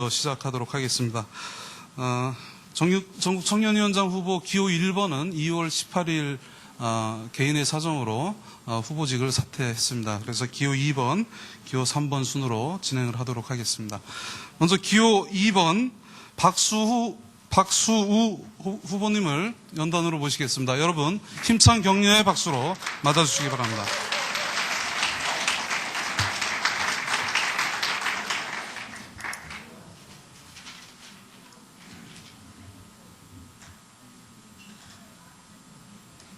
시작하도록 하겠습니다. 전국 청년위원장 후보 기호 1번은 2월 18일 개인의 사정으로 후보직을 사퇴했습니다. 그래서 기호 2번, 기호 3번 순으로 진행을 하도록 하겠습니다. 먼저 기호 2번 박수우 후보님을 연단으로 모시겠습니다. 여러분 힘찬 격려의 박수로 맞아주시기 바랍니다.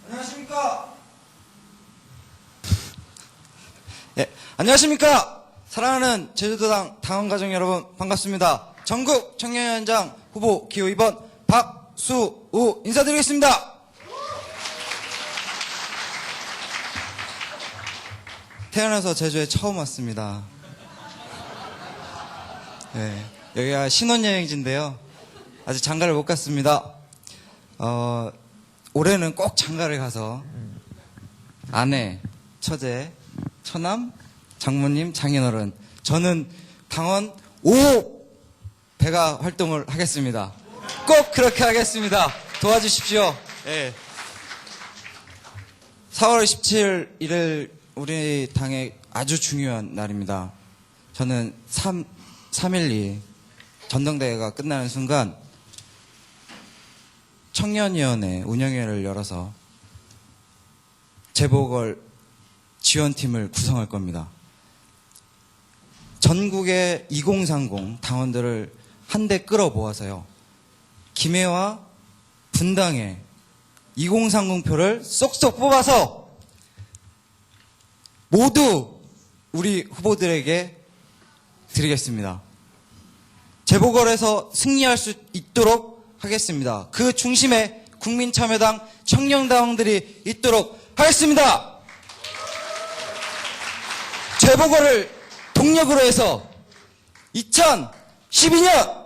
안녕하십니까? 안녕하십니까? 사랑하는 제주도당 당원가족 여러분 반갑습니다. 전국 청년위원장 후보 기호 2번 박수우 인사드리겠습니다. 태어나서 제주에 처음 왔습니다. 여기가 신혼여행지인데요. 아직 장가를 못 갔습니다. 올해는 꼭 장가를 가서 아내, 처제, 처남, 장모님, 장인어른 저는 당원 5배가 활동을 하겠습니다. 꼭 그렇게 하겠습니다. 도와주십시오. 4월 27일 일요일 우리 당의 아주 중요한 날입니다. 저는 3.1.2 전당대회가 끝나는 순간 청년위원회 운영위원회를 열어서 재보궐 지원팀을 구성할 겁니다. 전국의 2030 당원들을 한데 끌어모아서요. 김해와 분당에 2030표를 쏙쏙 뽑아서 모두 우리 후보들에게 드리겠습니다. 재보궐에서 승리할 수 있도록 하겠습니다. 그 중심에 국민참여당 청년당원들이 있도록 하겠습니다. 재보궐을 동력으로 해서 2012년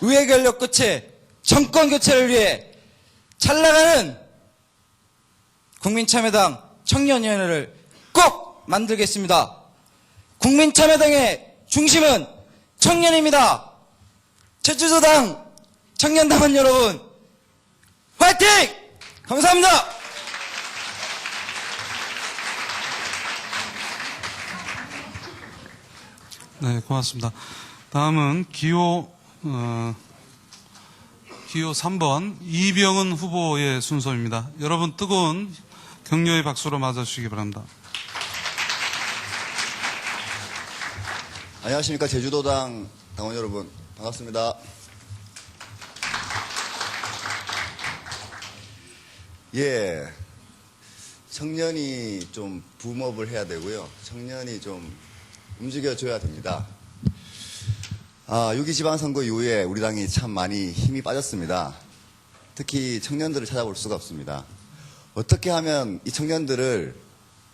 의회 결력 끝에 정권 교체를 위해 잘 나가는 국민참여당 청년위원회를 꼭 만들겠습니다. 국민참여당의 중심은 청년입니다. 제주도당 청년당원 여러분 화이팅! 감사합니다. 네, 고맙습니다. 다음은 기호 3번 이병은 후보의 순서입니다. 여러분 뜨거운 격려의 박수로 맞아주시기 바랍니다. 안녕하십니까. 제주도당 당원 여러분 반갑습니다. 청년이 좀 붐업을 해야 되고요. 청년이 좀 움직여줘야 됩니다. 6.2 지방선거 이후에 우리 당이 참 많이 힘이 빠졌습니다. 특히 청년들을 찾아볼 수가 없습니다. 어떻게 하면 이 청년들을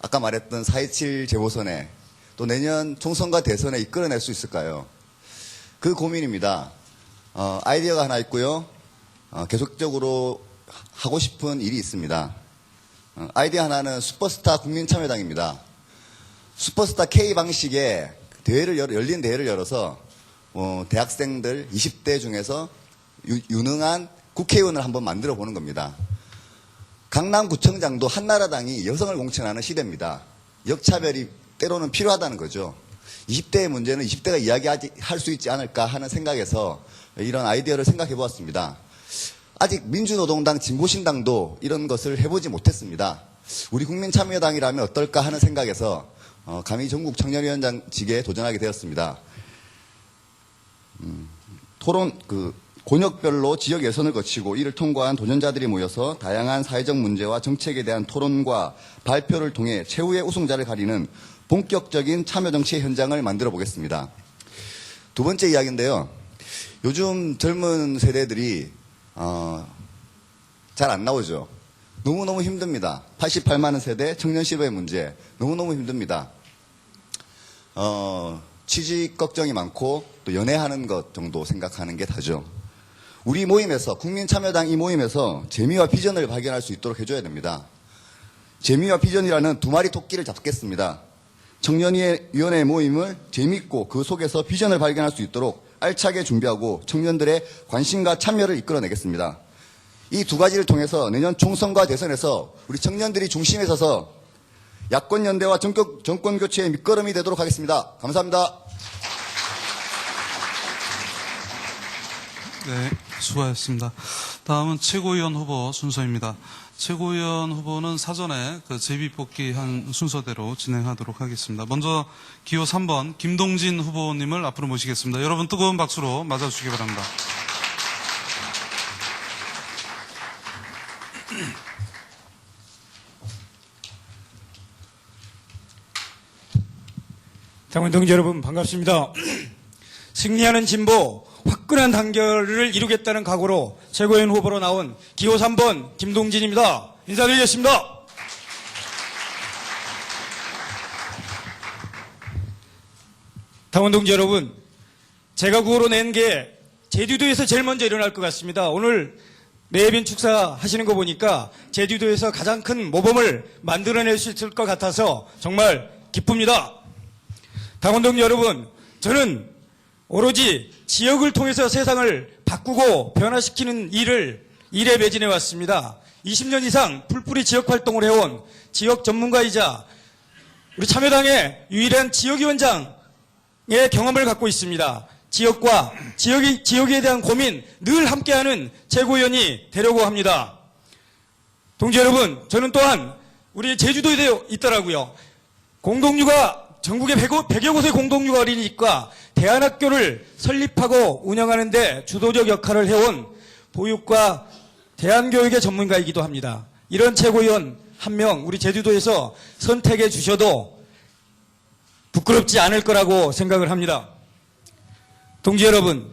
아까 말했던 4.27 재보선에 또 내년 총선과 대선에 이끌어낼 수 있을까요? 그 고민입니다. 아이디어가 하나 있고요. 계속적으로 하고 싶은 일이 있습니다. 아이디어 하나는 슈퍼스타 국민참여당입니다. 슈퍼스타 K 방식의 열린 대회를 열어서 대학생들 20대 중에서 유능한 국회의원을 한번 만들어 보는 겁니다. 강남구청장도 한나라당이 여성을 공천하는 시대입니다. 역차별이 때로는 필요하다는 거죠. 20대의 문제는 20대가 이야기할 수 있지 않을까 하는 생각에서 이런 아이디어를 생각해 보았습니다. 아직 민주노동당, 진보신당도 이런 것을 해보지 못했습니다. 우리 국민참여당이라면 어떨까 하는 생각에서 감히 전국 청년위원장직에 도전하게 되었습니다. 곤역별로 지역 예선을 거치고 이를 통과한 도전자들이 모여서 다양한 사회적 문제와 정책에 대한 토론과 발표를 통해 최후의 우승자를 가리는 본격적인 참여정치의 현장을 만들어 보겠습니다. 두 번째 이야기인데요. 요즘 젊은 세대들이 잘 안 나오죠. 너무너무 힘듭니다. 88만원 세대 청년 실업의 문제 너무너무 힘듭니다. 취직 걱정이 많고 또 연애하는 것 정도 생각하는 게 다죠. 우리 모임에서 국민참여당 이 모임에서 재미와 비전을 발견할 수 있도록 해줘야 됩니다. 재미와 비전이라는 두 마리 토끼를 잡겠습니다. 청년위원회 모임을 재밌고 그 속에서 비전을 발견할 수 있도록 알차게 준비하고 청년들의 관심과 참여를 이끌어내겠습니다. 이 두 가지를 통해서 내년 총선과 대선에서 우리 청년들이 중심에 서서 야권연대와 정권교체의 밑거름이 되도록 하겠습니다. 감사합니다. 네, 수고하셨습니다. 다음은 최고위원 후보 순서입니다. 최고위원 후보는 사전에 제비뽑기한 순서대로 진행하도록 하겠습니다. 먼저 기호 3번 김동진 후보님을 앞으로 모시겠습니다. 여러분 뜨거운 박수로 맞아주시기 바랍니다. 당원 동지 여러분 반갑습니다. 승리하는 진보 화끈한 단결을 이루겠다는 각오로 최고위원 후보로 나온 기호 3번 김동진입니다. 인사드리겠습니다. 당원 동지 여러분, 제가 구호로 낸 게 제주도에서 제일 먼저 일어날 것 같습니다. 오늘 내빈 축사 하시는 거 보니까 제주도에서 가장 큰 모범을 만들어낼 수 있을 것 같아서 정말 기쁩니다. 당원 동지 여러분, 저는 오로지 지역을 통해서 세상을 바꾸고 변화시키는 일에 매진해 왔습니다. 20년 이상 풀뿌리 지역 활동을 해온 지역 전문가이자 우리 참여당의 유일한 지역위원장의 경험을 갖고 있습니다. 지역과 지역에 대한 고민 늘 함께하는 최고위원이 되려고 합니다. 동지 여러분, 저는 또한 우리 제주도에 있더라고요. 공동육아 전국의 100여 곳의 공동육아 어린이집과 대안학교를 설립하고 운영하는 데 주도적 역할을 해온 보육과 대안교육의 전문가이기도 합니다. 이런 최고위원 한 명 우리 제주도에서 선택해 주셔도 부끄럽지 않을 거라고 생각을 합니다. 동지 여러분,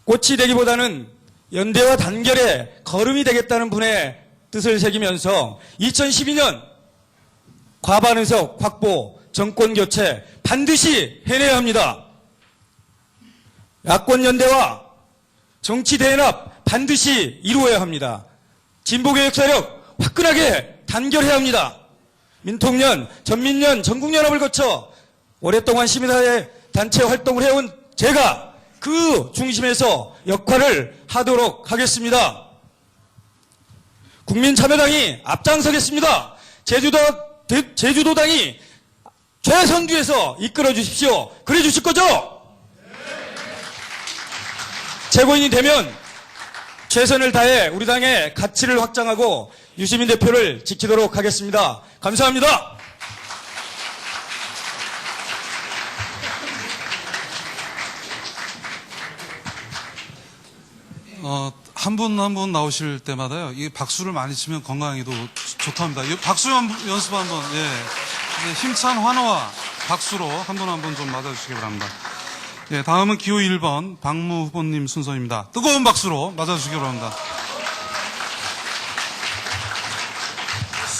꽃이 되기보다는 연대와 단결의 걸음이 되겠다는 분의 뜻을 새기면서 2012년 과반 의석 확보, 정권 교체 반드시 해내야 합니다. 야권 연대와 정치 대연합 반드시 이루어야 합니다. 진보개혁 세력 화끈하게 단결해야 합니다. 민통년, 전민련, 전국연합을 거쳐 오랫동안 시민사회 단체 활동을 해온 제가 그 중심에서 역할을 하도록 하겠습니다. 국민참여당이 앞장서겠습니다. 제주도당이 최선두에서 이끌어 주십시오. 그래 주실 거죠? 최고위원이 되면 최선을 다해 우리 당의 가치를 확장하고 유시민 대표를 지키도록 하겠습니다. 감사합니다. 한 분 한 분 나오실 때마다요, 이 박수를 많이 치면 건강에도 좋답니다. 이 박수 연습 한번, 예. 이제 힘찬 환호와 박수로 한 분 한 분 좀 맞아주시기 바랍니다. 예, 다음은 기호 1번 박무 후보님 순서입니다. 뜨거운 박수로 맞아주시기 바랍니다.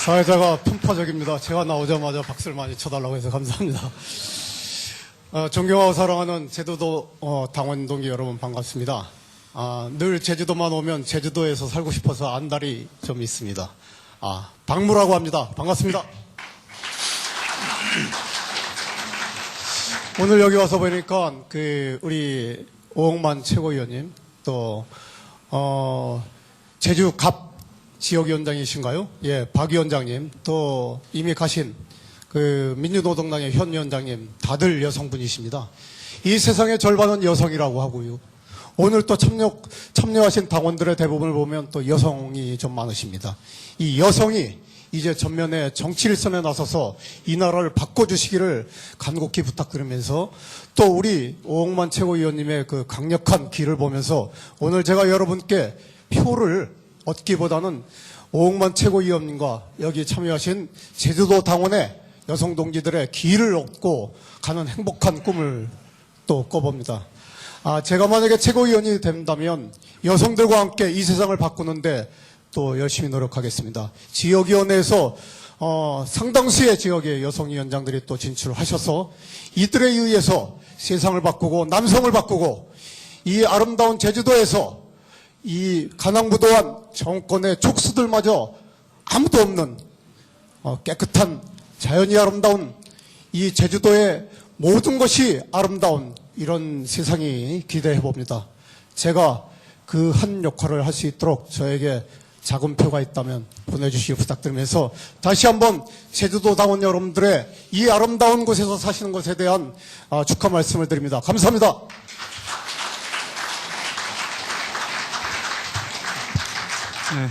사회자가 편파적입니다. 제가 나오자마자 박수를 많이 쳐달라고 해서 감사합니다. 존경하고 사랑하는 제주도 당원 동기 여러분 반갑습니다. 늘 제주도만 오면 제주도에서 살고 싶어서 안달이 좀 있습니다. 박무라고 합니다. 반갑습니다. 오늘 여기 와서 보니까 우리 오홍만 최고위원님 또 제주 갑 지역위원장이신가요? 예, 박 위원장님 또 이미 가신 민주노동당의 현 위원장님 다들 여성분이십니다. 이 세상의 절반은 여성이라고 하고요. 오늘 또 참여하신 당원들의 대부분을 보면 또 여성이 좀 많으십니다. 이 여성이 이제 전면에 정치 일선에 나서서 이 나라를 바꿔주시기를 간곡히 부탁드리면서 또 우리 오홍만 최고위원님의 그 강력한 길을 보면서 오늘 제가 여러분께 표를 얻기보다는 오홍만 최고위원님과 여기 참여하신 제주도 당원의 여성 동지들의 길을 얻고 가는 행복한 꿈을 또 꿔봅니다. 제가 만약에 최고위원이 된다면 여성들과 함께 이 세상을 바꾸는데 또 열심히 노력하겠습니다. 지역위원회에서 상당수의 지역의 여성위원장들이 또 진출하셔서 이들에 의해서 세상을 바꾸고 남성을 바꾸고 이 아름다운 제주도에서 이 가난무도한 정권의 족수들마저 아무도 없는 깨끗한 자연이 아름다운 이 제주도의 모든 것이 아름다운 이런 세상이 기대해 봅니다. 제가 그 한 역할을 할 수 있도록 저에게 작은 표가 있다면 보내주시기 부탁드리면서 다시 한번 제주도 당원 여러분들의 이 아름다운 곳에서 사시는 것에 대한 축하 말씀을 드립니다. 감사합니다. 네.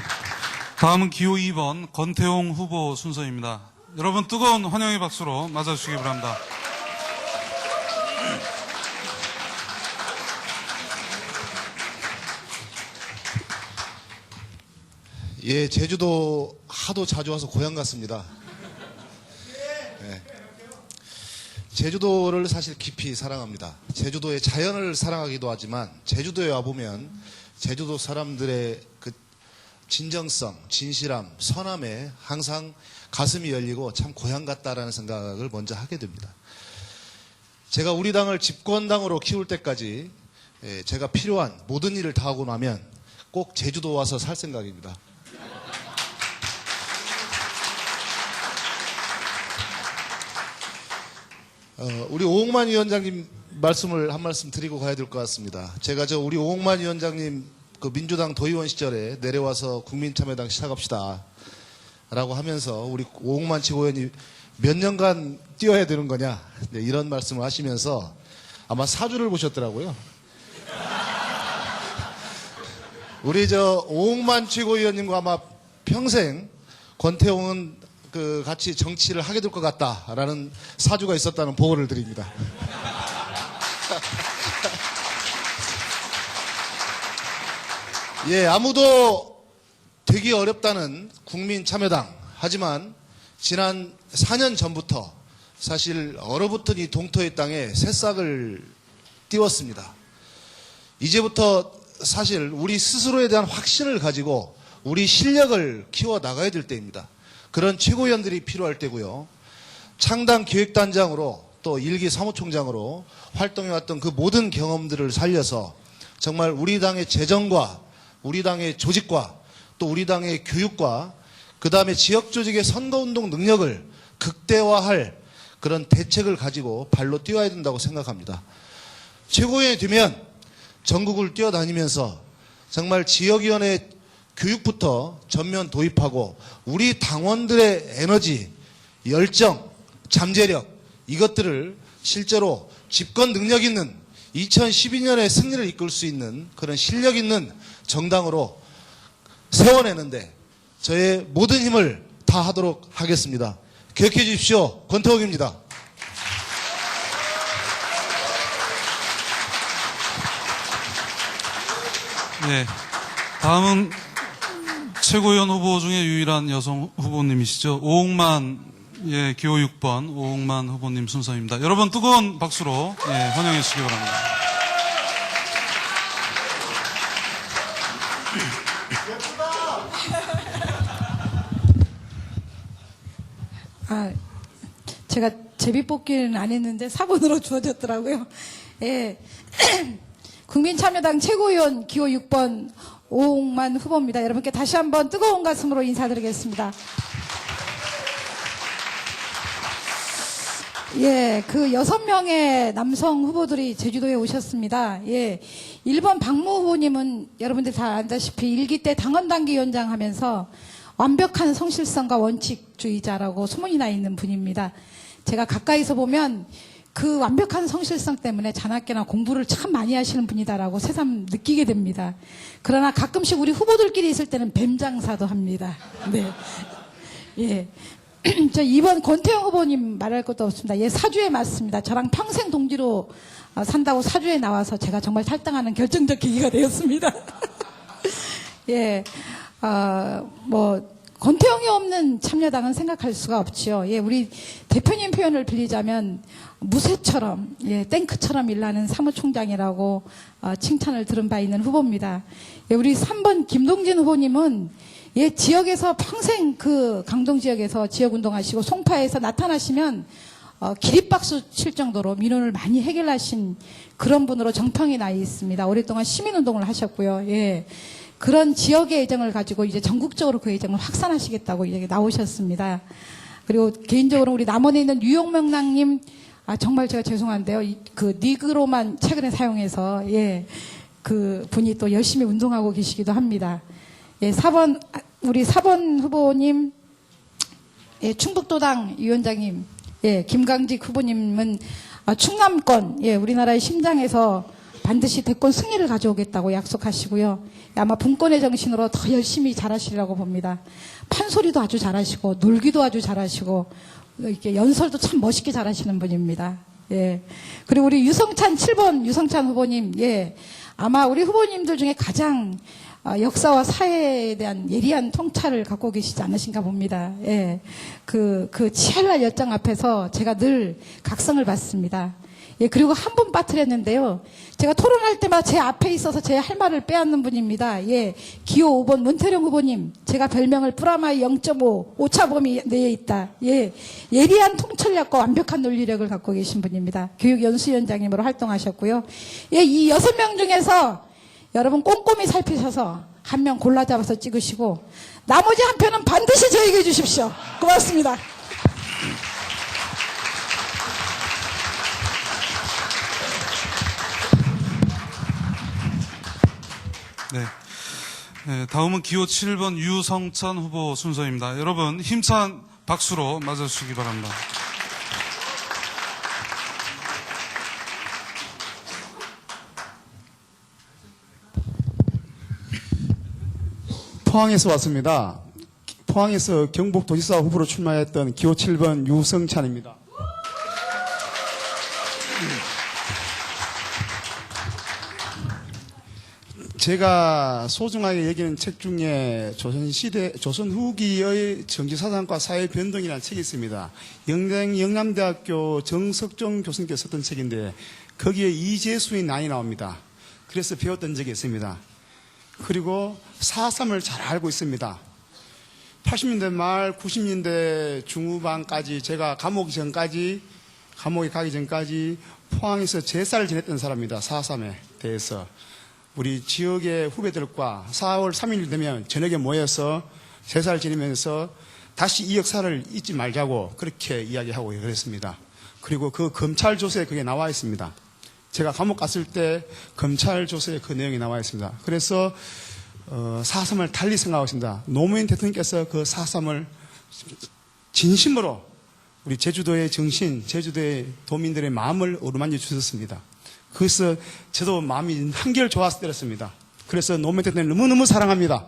다음은 기호 2번 권태용 후보 순서입니다. 여러분 뜨거운 환영의 박수로 맞아주시기 바랍니다. 예, 제주도 하도 자주 와서 고향 같습니다. 예. 제주도를 사실 깊이 사랑합니다. 제주도의 자연을 사랑하기도 하지만 제주도에 와보면 제주도 사람들의 그 진정성, 진실함, 선함에 항상 가슴이 열리고 참 고향 같다라는 생각을 먼저 하게 됩니다. 제가 우리 당을 집권당으로 키울 때까지 제가 필요한 모든 일을 다 하고 나면 꼭 제주도 와서 살 생각입니다. 우리 오홍만 위원장님 말씀을 한 말씀 드리고 가야 될 것 같습니다. 제가 우리 오홍만 위원장님 그 민주당 도의원 시절에 내려와서 국민참여당 시작합시다 라고 하면서 우리 오홍만 최고위원이 몇 년간 뛰어야 되는 거냐 이런 말씀을 하시면서 아마 사주를 보셨더라고요. 우리 오홍만 최고위원님과 아마 평생 권태용은 그 같이 정치를 하게 될 것 같다라는 사주가 있었다는 보고를 드립니다. 예, 아무도 되기 어렵다는 국민참여당. 하지만 지난 4년 전부터 사실 얼어붙은 이 동토의 땅에 새싹을 띄웠습니다. 이제부터 사실 우리 스스로에 대한 확신을 가지고 우리 실력을 키워 나가야 될 때입니다. 그런 최고위원들이 필요할 때고요. 창당 기획단장으로 또 일기 사무총장으로 활동해왔던 그 모든 경험들을 살려서 정말 우리 당의 재정과 우리 당의 조직과 또 우리 당의 교육과 그 다음에 지역조직의 선거운동 능력을 극대화할 그런 대책을 가지고 발로 뛰어야 된다고 생각합니다. 최고위원이 되면 전국을 뛰어다니면서 정말 지역위원회 교육부터 전면 도입하고 우리 당원들의 에너지, 열정, 잠재력 이것들을 실제로 집권 능력 있는 2012년에 승리를 이끌 수 있는 그런 실력 있는 정당으로 세워내는데 저의 모든 힘을 다하도록 하겠습니다. 기억해 주십시오. 권태홍입니다. 네. 다음은 최고위원 후보 중에 유일한 여성 후보님이시죠. 오홍만, 기호 6번 오홍만 후보님 순서입니다. 여러분 뜨거운 박수로 환영해 주시기 바랍니다. 제가 제비뽑기는 안 했는데 4번으로 주어졌더라고요. 예. 국민참여당 최고위원 기호 6번 오홍만 후보입니다. 여러분께 다시 한번 뜨거운 가슴으로 인사드리겠습니다. 예, 그 6명의 남성 후보들이 제주도에 오셨습니다. 예. 1번 박모 후보님은 여러분들 다 알다시피 일기 때 당헌당기위원장 하면서 완벽한 성실성과 원칙주의자라고 소문이 나 있는 분입니다. 제가 가까이서 보면 그 완벽한 성실성 때문에 자나깨나 공부를 참 많이 하시는 분이다라고 새삼 느끼게 됩니다. 그러나 가끔씩 우리 후보들끼리 있을 때는 뱀장사도 합니다. 네. 예. 저 2번 권태용 후보님 말할 것도 없습니다. 예, 사주에 맞습니다. 저랑 평생 동지로 산다고 사주에 나와서 제가 정말 탈당하는 결정적 계기가 되었습니다. 예. 권태용이 없는 참여당은 생각할 수가 없지요. 예, 우리 대표님 표현을 빌리자면 무쇠처럼, 탱크처럼 일하는 사무총장이라고 칭찬을 들은 바 있는 후보입니다. 예, 우리 3번 김동진 후보님은 지역에서 평생 그 강동 지역에서 지역운동하시고 송파에서 나타나시면 기립박수 칠 정도로 민원을 많이 해결하신 그런 분으로 정평이 나 있습니다. 오랫동안 시민운동을 하셨고요. 예. 그런 지역의 애정을 가지고 이제 전국적으로 그 애정을 확산하시겠다고 이제 나오셨습니다. 그리고 개인적으로 우리 남원에 있는 뉴욕명랑님, 정말 제가 죄송한데요. 그 니그로만 최근에 사용해서, 그 분이 또 열심히 운동하고 계시기도 합니다. 4번, 우리 4번 후보님, 충북도당 위원장님, 김강직 후보님은 충남권, 우리나라의 심장에서 반드시 대권 승리를 가져오겠다고 약속하시고요. 아마 분권의 정신으로 더 열심히 잘하시리라고 봅니다. 판소리도 아주 잘하시고 놀기도 아주 잘하시고 이렇게 연설도 참 멋있게 잘하시는 분입니다. 그리고 우리 유성찬 7번 유성찬 후보님, 아마 우리 후보님들 중에 가장 역사와 사회에 대한 예리한 통찰을 갖고 계시지 않으신가 봅니다. 그 치열한 열정 앞에서 제가 늘 각성을 받습니다. 그리고 한 분 빠뜨렸는데요. 제가 토론할 때마다 제 앞에 있어서 제 할 말을 빼앗는 분입니다. 기호 5번 문태룡 후보님. 제가 별명을 뿌라마이 0.5 오차범위 내에 있다. 예리한 통찰력과 완벽한 논리력을 갖고 계신 분입니다. 교육연수위원장님으로 활동하셨고요. 이 6명 중에서 여러분 꼼꼼히 살피셔서 한 명 골라 잡아서 찍으시고 나머지 한 표는 반드시 저에게 주십시오. 고맙습니다. 네, 다음은 기호 7번 유성찬 후보 순서입니다. 여러분 힘찬 박수로 맞아주시기 바랍니다. 포항에서 왔습니다. 포항에서 경북도지사 후보로 출마했던 기호 7번 유성찬입니다. 제가 소중하게 여기는 책 중에 조선 후기의 정치사상과 사회 변동이라는 책이 있습니다. 영남대학교 정석종 교수님께서 썼던 책인데 거기에 이재수의 난이 나옵니다. 그래서 배웠던 적이 있습니다. 그리고 4.3을 잘 알고 있습니다. 80년대 말 90년대 중후반까지 제가 감옥에 가기 전까지 포항에서 제사를 지냈던 사람입니다. 4.3에 대해서. 우리 지역의 후배들과 4월 3일 되면 저녁에 모여서 제사를 지내면서 다시 이 역사를 잊지 말자고 그렇게 이야기하고 그랬습니다. 그리고 그 검찰 조서에 그게 나와 있습니다. 제가 감옥 갔을 때 검찰 조서에 그 내용이 나와 있습니다. 그래서 4.3을 달리 생각하고 있습니다. 노무현 대통령께서 그 4.3을 진심으로 우리 제주도의 정신, 제주도의 도민들의 마음을 어루만져 주셨습니다. 그래서 저도 마음이 한결 좋아서 때렸습니다. 그래서 노무현 대통령 너무너무 사랑합니다.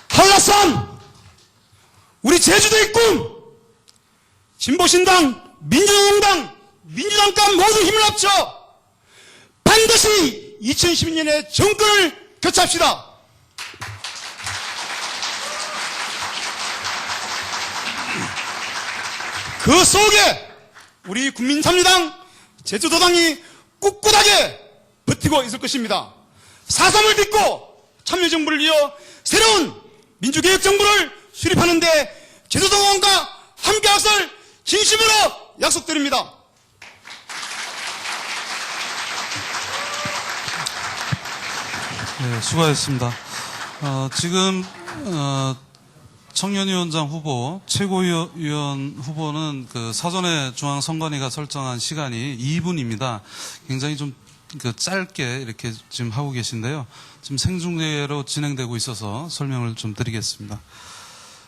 한라산! 우리 제주도의 꿈! 진보신당, 민주노동당, 민주당과 모두 힘을 합쳐 반드시 2012년에 정권을 교체합시다. 그 속에 우리 국민참여당, 제주도당이 꿋꿋하게 버티고 있을 것입니다. 4.3을 믿고 참여정부를 이어 새로운 민주개혁정부를 수립하는데 제주도당과 함께할 것을 진심으로 약속드립니다. 네, 수고하셨습니다. 지금 청년위원장 후보, 최고위원 후보는 그 사전에 중앙선관위가 설정한 시간이 2분입니다. 굉장히 좀 짧게 이렇게 지금 하고 계신데요. 지금 생중계로 진행되고 있어서 설명을 좀 드리겠습니다.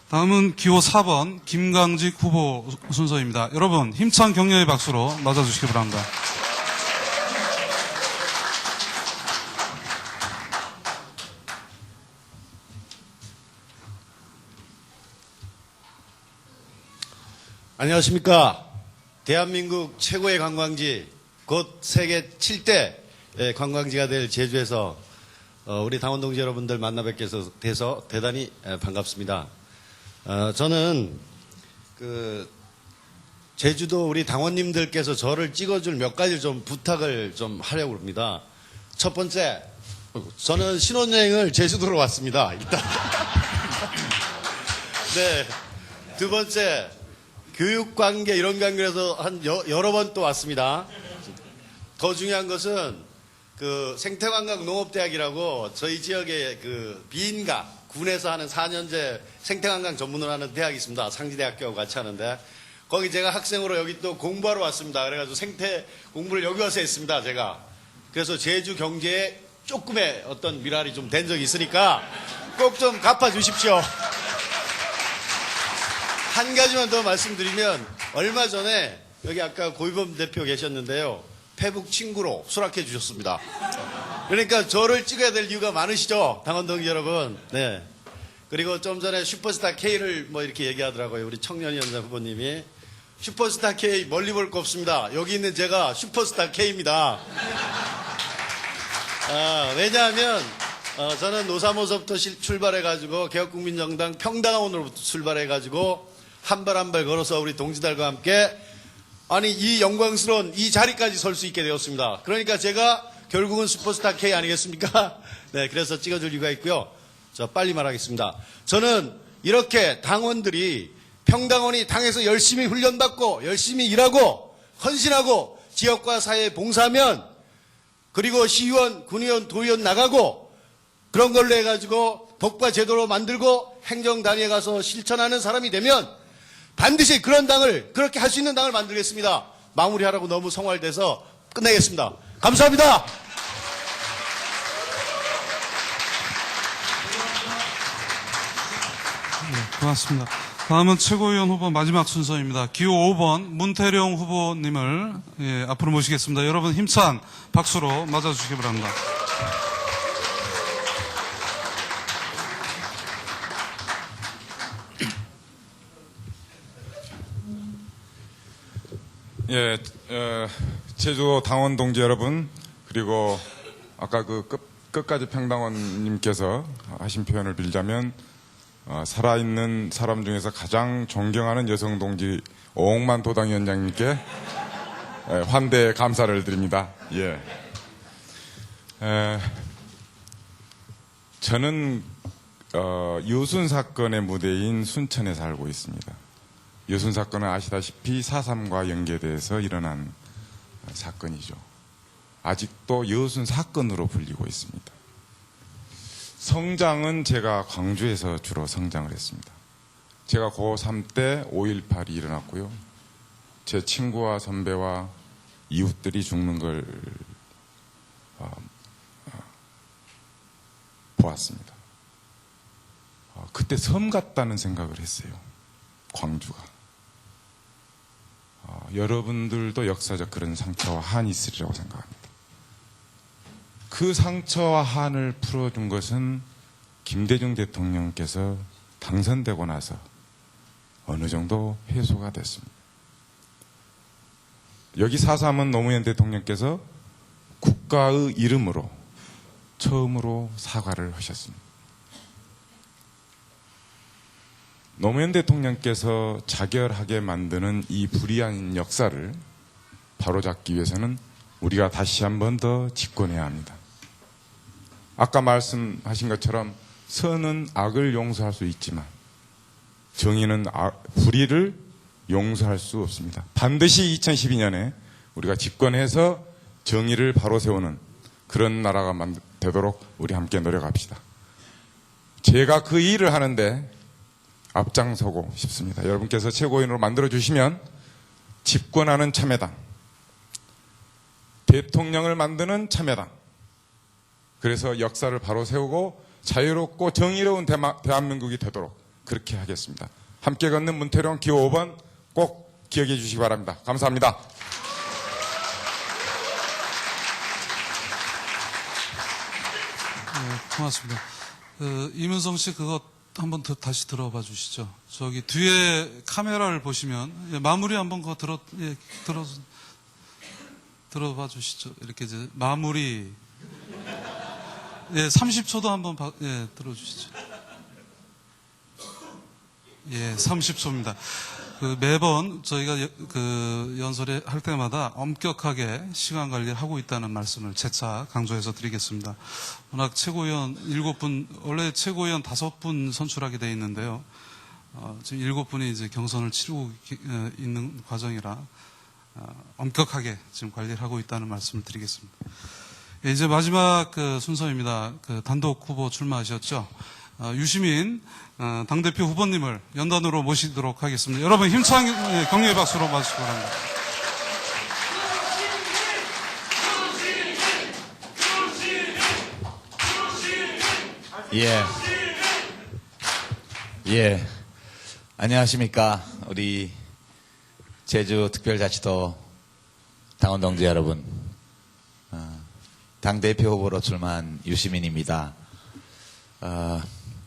다음은 기호 4번 김강직 후보 순서입니다. 여러분 힘찬 격려의 박수로 맞아주시기 바랍니다. 안녕하십니까. 대한민국 최고의 관광지, 곧 세계 7대 관광지가 될 제주에서 우리 당원 동지 여러분들 만나 뵙게 돼서 대단히 반갑습니다. 저는 제주도 우리 당원님들께서 저를 찍어줄 몇 가지 좀 부탁을 좀 하려고 합니다. 첫 번째, 저는 신혼여행을 제주도로 왔습니다. 일단. 네. 두 번째, 교육관계 이런 관계에서 한 여러 번 또 왔습니다. 더 중요한 것은 그 생태관광 농업대학이라고 저희 지역에 그 비인가 군에서 하는 4년제 생태관광 전문으로 하는 대학이 있습니다. 상지대학교하고 같이 하는데 거기 제가 학생으로 여기 또 공부하러 왔습니다. 그래가지고 생태 공부를 여기 와서 했습니다. 제가. 그래서 제주 경제에 조금의 어떤 미랄이 좀 된 적이 있으니까 꼭 좀 갚아주십시오. 한 가지만 더 말씀드리면 얼마 전에 여기 아까 고위범 대표 계셨는데요. 페북 친구로 수락해 주셨습니다. 그러니까 저를 찍어야 될 이유가 많으시죠, 당원 동지 여러분. 네. 그리고 좀 전에 슈퍼스타 K를 뭐 이렇게 얘기하더라고요. 우리 청년위원장 후보님이. 슈퍼스타 K 멀리 볼 거 없습니다. 여기 있는 제가 슈퍼스타 K입니다. 왜냐하면 저는 노사모서부터 출발해가지고 개혁국민정당 평당원으로부터 출발해가지고 한 발 한 발 걸어서 우리 동지들과 함께 아니 이 영광스러운 이 자리까지 설 수 있게 되었습니다. 그러니까 제가 결국은 슈퍼스타 K 아니겠습니까? 네, 그래서 찍어줄 이유가 있고요. 저 빨리 말하겠습니다. 저는 이렇게 당원들이 평당원이 당에서 열심히 훈련받고 열심히 일하고 헌신하고 지역과 사회에 봉사하면 그리고 시의원, 군의원, 도의원 나가고 그런 걸로 해가지고 법과 제도로 만들고 행정단위에 가서 실천하는 사람이 되면 반드시 그런 당을 그렇게 할 수 있는 당을 만들겠습니다. 마무리하라고 너무 성활돼서 끝내겠습니다. 감사합니다. 네, 고맙습니다. 다음은 최고위원 후보 마지막 순서입니다. 기호 5번 문태룡 후보님을 앞으로 모시겠습니다. 여러분 힘찬 박수로 맞아주시기 바랍니다. 예, 제주 당원 동지 여러분, 그리고 아까 그 끝까지 평당원님께서 하신 표현을 빌자면 살아있는 사람 중에서 가장 존경하는 여성 동지 오홍만 도당위원장님께 환대 감사를 드립니다. 예. 저는 여순 사건의 무대인 순천에 살고 있습니다. 여순 사건은 아시다시피 4.3과 연계돼서 일어난 사건이죠. 아직도 여순 사건으로 불리고 있습니다. 성장은 제가 광주에서 주로 성장을 했습니다. 제가 고3 때 5.18이 일어났고요. 제 친구와 선배와 이웃들이 죽는 걸 보았습니다. 그때 섬 같다는 생각을 했어요. 광주가. 여러분들도 역사적 그런 상처와 한이 있으리라고 생각합니다. 그 상처와 한을 풀어준 것은 김대중 대통령께서 당선되고 나서 어느 정도 해소가 됐습니다. 여기 4.3은 노무현 대통령께서 국가의 이름으로 처음으로 사과를 하셨습니다. 노무현 대통령께서 자결하게 만드는 이 불의한 역사를 바로잡기 위해서는 우리가 다시 한 번 더 집권해야 합니다. 아까 말씀하신 것처럼 선은 악을 용서할 수 있지만 정의는 불의를 용서할 수 없습니다. 반드시 2012년에 우리가 집권해서 정의를 바로 세우는 그런 나라가 되도록 우리 함께 노력합시다. 제가 그 일을 하는데 앞장서고 싶습니다. 여러분께서 최고위원으로 만들어주시면 집권하는 참여당, 대통령을 만드는 참여당, 그래서 역사를 바로 세우고 자유롭고 정의로운 대한민국이 되도록 그렇게 하겠습니다. 함께 걷는 문태룡 기호 5번 꼭 기억해 주시기 바랍니다. 감사합니다. 네, 고맙습니다. 이문성 씨 그거 한번 다시 들어봐 주시죠. 저기 뒤에 카메라를 보시면 마무리 한번 그거 들어봐 주시죠. 이렇게 이제 마무리 30초도 한번 들어주시죠. 30초입니다. 매번 저희가 연설을 할 때마다 엄격하게 시간 관리를 하고 있다는 말씀을 재차 강조해서 드리겠습니다. 워낙 최고위원 7분, 원래 최고위원 5분 선출하게 되어 있는데요. 지금 7분이 이제 경선을 치르고 있는 과정이라 엄격하게 지금 관리를 하고 있다는 말씀을 드리겠습니다. 예, 이제 마지막 순서입니다. 단독 후보 출마하셨죠? 유시민 당대표 후보님을 연단으로 모시도록 하겠습니다. 여러분 힘찬 격려의 박수로 맞으시기 바랍니다. 예. 안녕하십니까. 우리 제주특별자치도 당원 동지 여러분. 당대표 후보로 출마한 유시민입니다.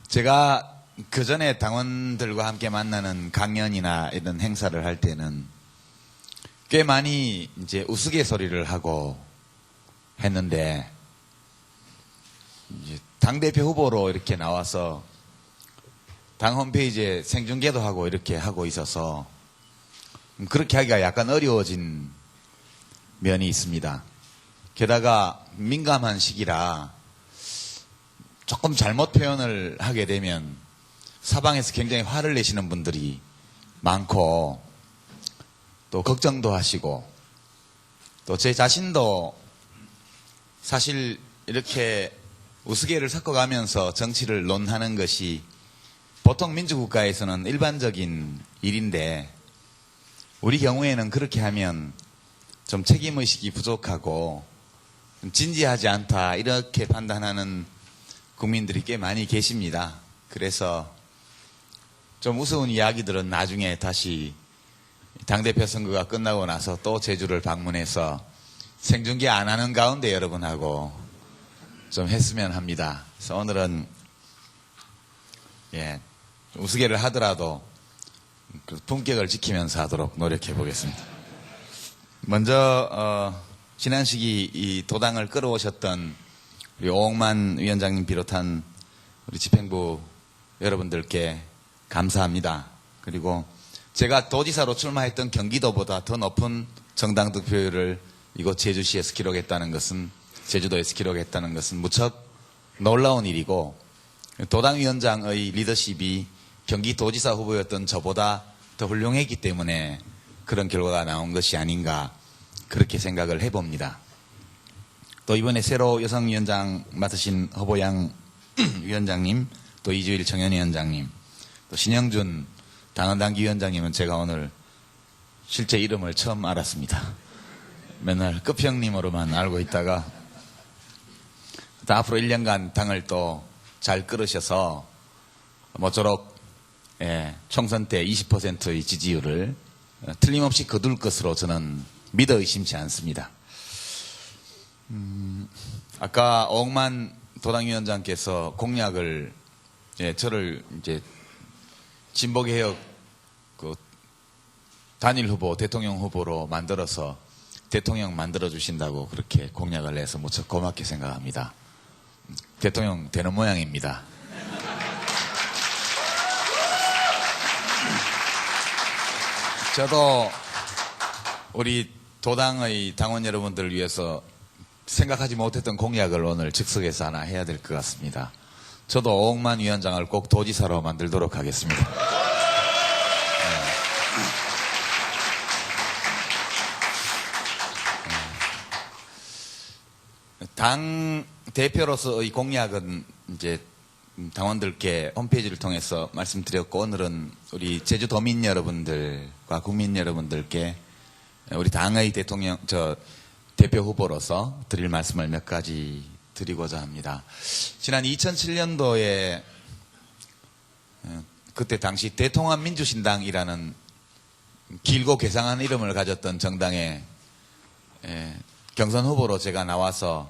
제가 그 전에 당원들과 함께 만나는 강연이나 이런 행사를 할 때는 꽤 많이 이제 우스갯소리를 하고 했는데, 이제 당대표 후보로 이렇게 나와서 당 홈페이지에 생중계도 하고 이렇게 하고 있어서 그렇게 하기가 약간 어려워진 면이 있습니다. 게다가 민감한 시기라 조금 잘못 표현을 하게 되면 사방에서 굉장히 화를 내시는 분들이 많고, 또 걱정도 하시고, 또 제 자신도 사실 이렇게 우스개를 섞어가면서 정치를 논하는 것이 보통 민주국가에서는 일반적인 일인데, 우리 경우에는 그렇게 하면 좀 책임의식이 부족하고 좀 진지하지 않다, 이렇게 판단하는 국민들이 꽤 많이 계십니다. 그래서 좀 우스운 이야기들은 나중에 다시 당대표 선거가 끝나고 나서 또 제주를 방문해서 생중계 안 하는 가운데 여러분하고 좀 했으면 합니다. 그래서 오늘은 우스개를 하더라도 그 품격을 지키면서 하도록 노력해 보겠습니다. 먼저 지난 시기 이 도당을 끌어오셨던 우리 오홍만 위원장님 비롯한 우리 집행부 여러분들께 감사합니다. 그리고 제가 도지사로 출마했던 경기도보다 더 높은 정당 득표율을 이곳 제주시에서 기록했다는 것은, 제주도에서 기록했다는 것은 무척 놀라운 일이고, 도당위원장의 리더십이 경기도지사 후보였던 저보다 더 훌륭했기 때문에 그런 결과가 나온 것이 아닌가, 그렇게 생각을 해봅니다. 또 이번에 새로 여성위원장 맡으신 허보양 위원장님, 또 이주일 청년위원장님, 또 신영준 당헌당기위원장님은 제가 오늘 실제 이름을 처음 알았습니다. 맨날 끝형님으로만 알고 있다가 앞으로 1년간 당을 또 잘 끌으셔서 모쪼록 총선 때 20%의 지지율을 틀림없이 거둘 것으로 저는 믿어 의심치 않습니다. 아까 오홍만 도당위원장께서 공약을, 저를 이제 진보개혁 단일 후보, 대통령 후보로 만들어서 대통령 만들어 주신다고 그렇게 공약을 내서 무척 고맙게 생각합니다. 대통령 되는 모양입니다. 저도 우리 도당의 당원 여러분들을 위해서 생각하지 못했던 공약을 오늘 즉석에서 하나 해야 될 것 같습니다. 저도 오홍만 위원장을 꼭 도지사로 만들도록 하겠습니다. 당 대표로서의 공약은 이제 당원들께 홈페이지를 통해서 말씀드렸고, 오늘은 우리 제주도민 여러분들과 국민 여러분들께 우리 당의 대표 후보로서 드릴 말씀을 몇 가지 드리고자 합니다. 지난 2007년도에 그때 당시 대통합민주신당이라는 길고 괴상한 이름을 가졌던 정당의 경선 후보로 제가 나와서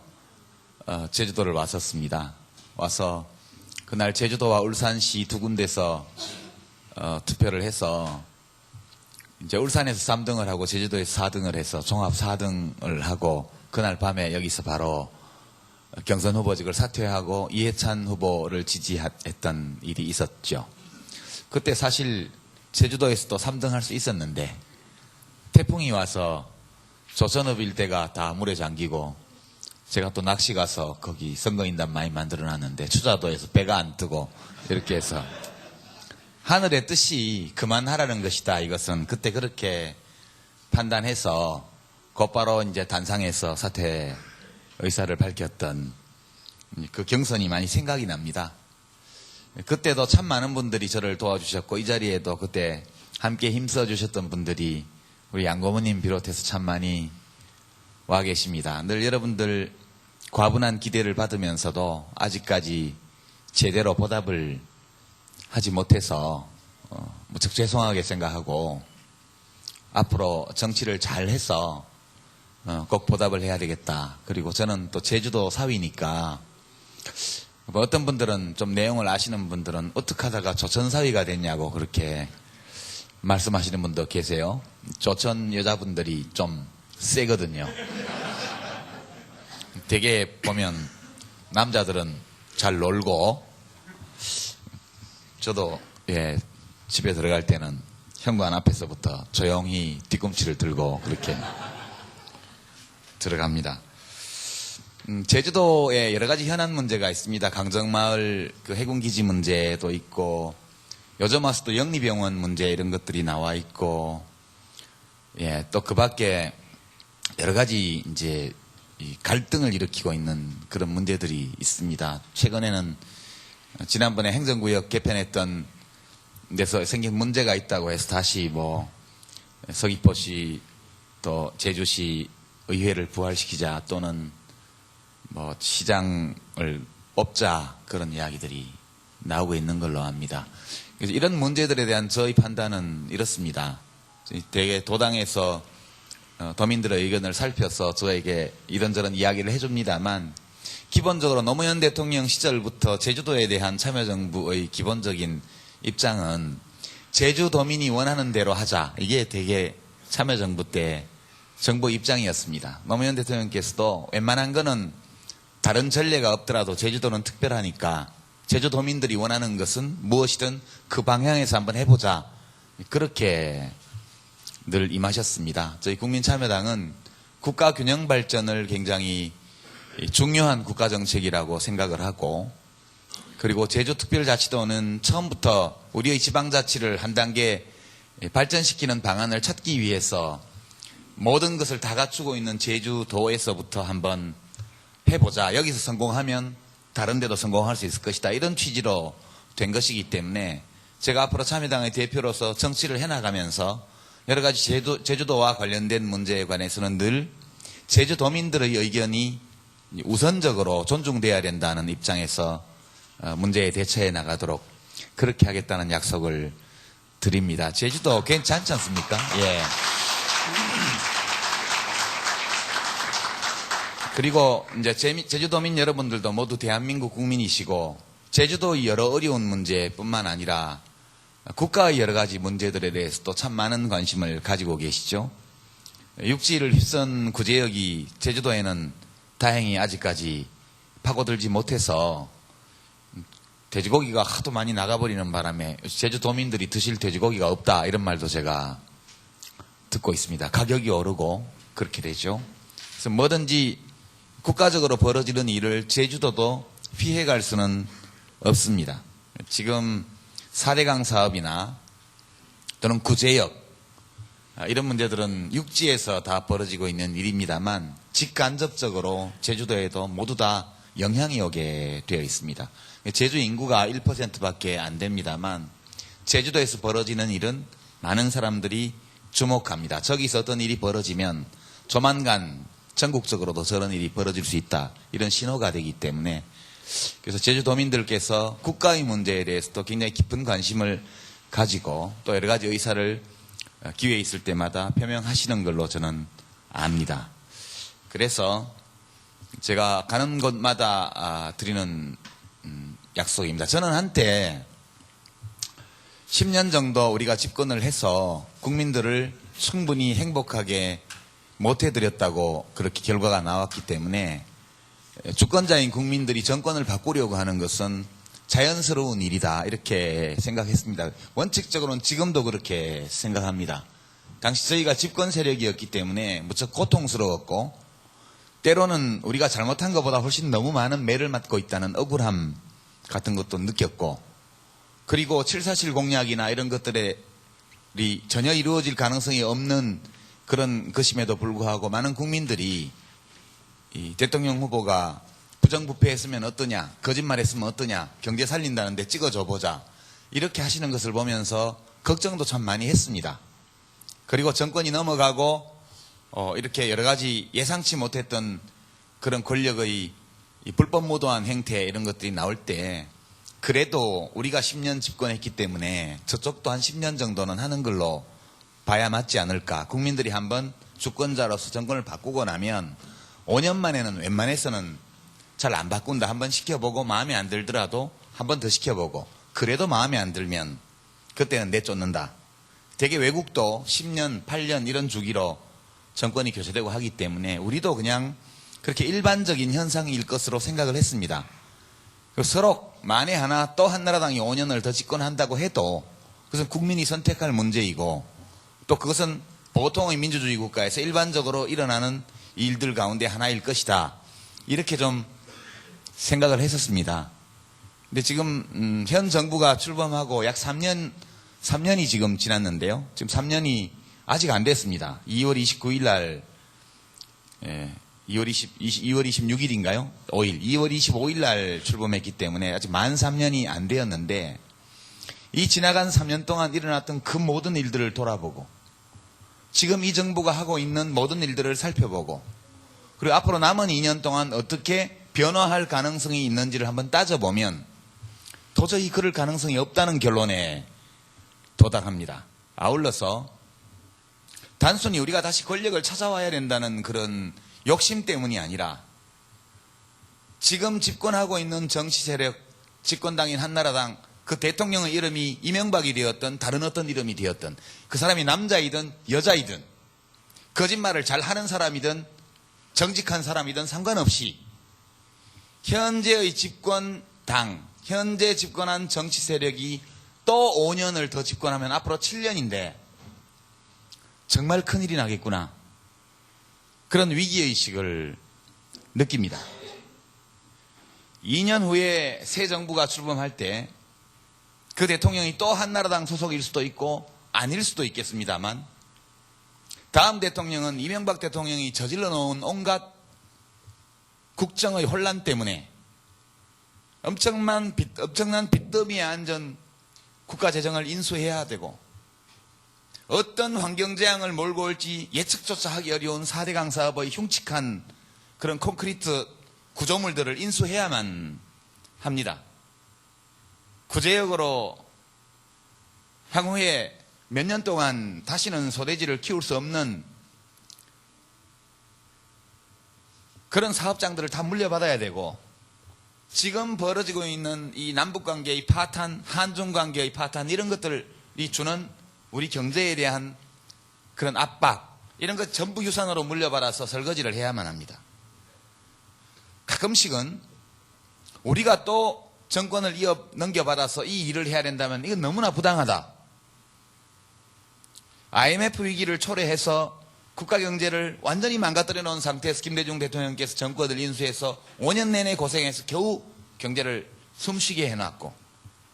제주도를 왔었습니다. 와서 그날 제주도와 울산시 두 군데서 투표를 해서 이제 울산에서 3등을 하고 제주도에서 4등을 해서 종합 4등을 하고, 그날 밤에 여기서 바로 경선 후보직을 사퇴하고 이해찬 후보를 지지했던 일이 있었죠. 그때 사실 제주도에서도 3등 할 수 있었는데 태풍이 와서 조선업 일대가 다 물에 잠기고, 제가 또 낚시 가서 거기 선거인단 많이 만들어놨는데 추자도에서 배가 안 뜨고, 이렇게 해서 하늘의 뜻이 그만하라는 것이다. 이것은 그때 그렇게 판단해서 곧바로 이제 단상에서 사퇴 의사를 밝혔던 그 경선이 많이 생각이 납니다. 그때도 참 많은 분들이 저를 도와주셨고 이 자리에도 그때 함께 힘써 주셨던 분들이 우리 양고모님 비롯해서 참 많이 와 계십니다. 늘 여러분들 과분한 기대를 받으면서도 아직까지 제대로 보답을 하지 못해서 무척 죄송하게 생각하고 앞으로 정치를 잘해서 꼭 보답을 해야 되겠다. 그리고 저는 또 제주도 사위니까 뭐 어떤 분들은 좀 내용을 아시는 분들은 어떻게 하다가 조천사위가 됐냐고 그렇게 말씀하시는 분도 계세요. 조천 여자분들이 좀 세거든요. 되게 보면 남자들은 잘 놀고 저도 집에 들어갈 때는 현관 앞에서부터 조용히 뒤꿈치를 들고 그렇게 들어갑니다. 제주도에 여러 가지 현안 문제가 있습니다. 강정마을 그 해군기지 문제도 있고 요즘 와서 또 영리병원 문제 이런 것들이 나와 있고 또 그 밖에 여러 가지 이제 이 갈등을 일으키고 있는 그런 문제들이 있습니다. 최근에는 지난번에 행정구역 개편했던 데서 생긴 문제가 있다고 해서 다시 뭐 서귀포시 또 제주시 의회를 부활시키자 또는 뭐 시장을 뽑자 그런 이야기들이 나오고 있는 걸로 압니다. 그래서 이런 문제들에 대한 저희 판단은 이렇습니다. 되게 도당에서 도민들의 의견을 살펴서 저에게 이런저런 이야기를 해줍니다만 기본적으로 노무현 대통령 시절부터 제주도에 대한 참여정부의 기본적인 입장은 제주도민이 원하는 대로 하자. 이게 되게 참여정부 때 정부 입장이었습니다. 노무현 대통령께서도 웬만한 거는 다른 전례가 없더라도 제주도는 특별하니까 제주도민들이 원하는 것은 무엇이든 그 방향에서 한번 해보자. 그렇게 늘 임하셨습니다. 저희 국민참여당은 국가균형 발전을 굉장히 중요한 국가정책이라고 생각을 하고 그리고 제주특별자치도는 처음부터 우리의 지방자치를 한 단계 발전시키는 방안을 찾기 위해서 모든 것을 다 갖추고 있는 제주도에서부터 한번 해보자. 여기서 성공하면 다른 데도 성공할 수 있을 것이다. 이런 취지로 된 것이기 때문에 제가 앞으로 참여당의 대표로서 정치를 해나가면서 여러 가지 제주도와 관련된 문제에 관해서는 늘 제주도민들의 의견이 우선적으로 존중돼야 된다는 입장에서 문제에 대처해 나가도록 그렇게 하겠다는 약속을 드립니다. 제주도 괜찮지 않습니까? 예. 그리고 이제 제주도민 여러분들도 모두 대한민국 국민이시고 제주도의 여러 어려운 문제뿐만 아니라 국가의 여러 가지 문제들에 대해서도 참 많은 관심을 가지고 계시죠. 육지를 휩쓴 구제역이 제주도에는 다행히 아직까지 파고들지 못해서 돼지고기가 하도 많이 나가버리는 바람에 제주도민들이 드실 돼지고기가 없다 이런 말도 제가 듣고 있습니다. 가격이 오르고 그렇게 되죠. 그래서 뭐든지 국가적으로 벌어지는 일을 제주도도 피해갈 수는 없습니다. 지금 사대강 사업이나 또는 구제역 이런 문제들은 육지에서 다 벌어지고 있는 일입니다만 직간접적으로 제주도에도 모두 다 영향이 오게 되어 있습니다. 제주 인구가 1%밖에 안 됩니다만 제주도에서 벌어지는 일은 많은 사람들이 주목합니다. 저기서 어떤 일이 벌어지면 조만간 전국적으로도 저런 일이 벌어질 수 있다. 이런 신호가 되기 때문에 그래서 제주도민들께서 국가의 문제에 대해서도 굉장히 깊은 관심을 가지고 또 여러 가지 의사를 기회 있을 때마다 표명하시는 걸로 저는 압니다. 그래서 제가 가는 곳마다 드리는 약속입니다. 저는 한때 10년 정도 우리가 집권을 해서 국민들을 충분히 행복하게 못해드렸다고 그렇게 결과가 나왔기 때문에 주권자인 국민들이 정권을 바꾸려고 하는 것은 자연스러운 일이다 이렇게 생각했습니다. 원칙적으로는 지금도 그렇게 생각합니다. 당시 저희가 집권 세력이었기 때문에 무척 고통스러웠고 때로는 우리가 잘못한 것보다 훨씬 너무 많은 매를 맞고 있다는 억울함 같은 것도 느꼈고 그리고 747 공약이나 이런 것들이 전혀 이루어질 가능성이 없는 그런 것임에도 불구하고 많은 국민들이 이 대통령 후보가 부정부패했으면 어떠냐, 거짓말했으면 어떠냐, 경제 살린다는데 찍어줘 보자, 이렇게 하시는 것을 보면서 걱정도 참 많이 했습니다. 그리고 정권이 넘어가고 이렇게 여러 가지 예상치 못했던 그런 권력의 이 불법무도한 행태 이런 것들이 나올 때 그래도 우리가 10년 집권했기 때문에 저쪽도 한 10년 정도는 하는 걸로 봐야 맞지 않을까. 국민들이 한번 주권자로서 정권을 바꾸고 나면 5년 만에는 웬만해서는 잘 안 바꾼다. 한번 시켜보고 마음에 안 들더라도 한 번 더 시켜보고 그래도 마음에 안 들면 그때는 내쫓는다. 대개 외국도 10년, 8년 이런 주기로 정권이 교체되고 하기 때문에 우리도 그냥 그렇게 일반적인 현상일 것으로 생각을 했습니다. 서로 만에 하나 또 한나라당이 5년을 더 집권한다고 해도 그것은 국민이 선택할 문제이고 또 그것은 보통의 민주주의 국가에서 일반적으로 일어나는 일들 가운데 하나일 것이다. 이렇게 좀 생각을 했었습니다. 근데 지금 현 정부가 출범하고 약 3년이 지금 지났는데요. 지금 3년이 아직 안 됐습니다. 2월 29일 날 2월 26일인가요? 5일. 2월 25일 날 출범했기 때문에 아직 만 3년이 안 되었는데 이 지나간 3년 동안 일어났던 그 모든 일들을 돌아보고 지금 이 정부가 하고 있는 모든 일들을 살펴보고 그리고 앞으로 남은 2년 동안 어떻게 변화할 가능성이 있는지를 한번 따져보면 도저히 그럴 가능성이 없다는 결론에 도달합니다. 아울러서 단순히 우리가 다시 권력을 찾아와야 된다는 그런 욕심 때문이 아니라 지금 집권하고 있는 정치 세력, 집권당인 한나라당 그 대통령의 이름이 이명박이 되었던 다른 어떤 이름이 되었던 그 사람이 남자이든 여자이든 거짓말을 잘 하는 사람이든 정직한 사람이든 상관없이 현재의 집권당, 현재 집권한 정치 세력이 또 5년을 더 집권하면 앞으로 7년인데 정말 큰일이 나겠구나. 그런 위기의식을 느낍니다. 2년 후에 새 정부가 출범할 때 그 대통령이 또 한나라당 소속일 수도 있고 아닐 수도 있겠습니다만 다음 대통령은 이명박 대통령이 저질러 놓은 온갖 국정의 혼란 때문에 엄청난 빚더미에 앉은 국가재정을 인수해야 되고 어떤 환경재앙을 몰고 올지 예측조차 하기 어려운 4대강 사업의 흉측한 그런 콘크리트 구조물들을 인수해야만 합니다. 구제역으로 향후에 몇 년 동안 다시는 소돼지를 키울 수 없는 그런 사업장들을 다 물려받아야 되고 지금 벌어지고 있는 이 남북관계의 파탄, 한중관계의 파탄 이런 것들이 주는 우리 경제에 대한 그런 압박 이런 것 전부 유산으로 물려받아서 설거지를 해야만 합니다. 가끔씩은 우리가 또 정권을 넘겨받아서 이 일을 해야 된다면 이건 너무나 부당하다. IMF 위기를 초래해서 국가 경제를 완전히 망가뜨려 놓은 상태에서 김대중 대통령께서 정권을 인수해서 5년 내내 고생해서 겨우 경제를 숨쉬게 해놨고